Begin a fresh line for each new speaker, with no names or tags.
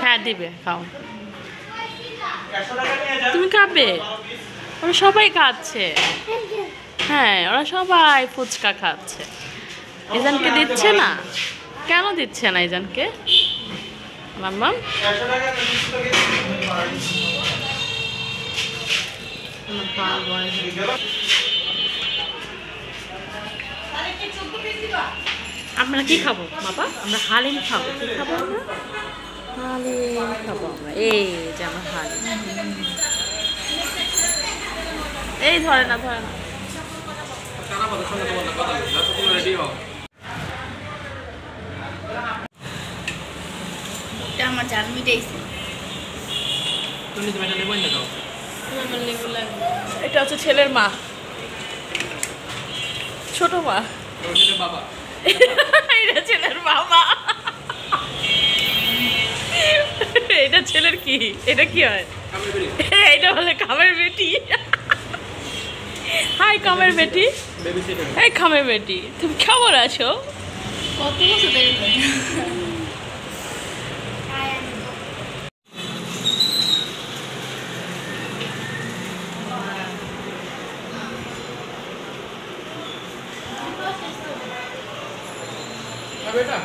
হ্যাঁ দিবে, খাও। তুমি খাবে? ওরা সবাই খাচ্ছে। হ্যাঁ, ওরা সবাই ফুচকা খাচ্ছে। ইজানকে দিচ্ছে না? কেন দিচ্ছে না ইজানকে? মাম্মাম আমরা কি খাবো বাবা? আমরা হালিম খাবো। কি খাবো আমরা? হালিম খাবো আমরা। এই যে আমার হালিম। এই ধরে না, ধরে না।
আমার জাল মিটাইছে।
এটা হচ্ছে ছেলের মা, ছোট মা। এটা ছেলের বাবা। এটা ছেলের কি? এটা কি হয়? এটা বলে কামের বেটি। হাই কামের বেটি। এই কামের বেটি, তুমি কেমন আছো?
কত বছর দেরি করে
बेटा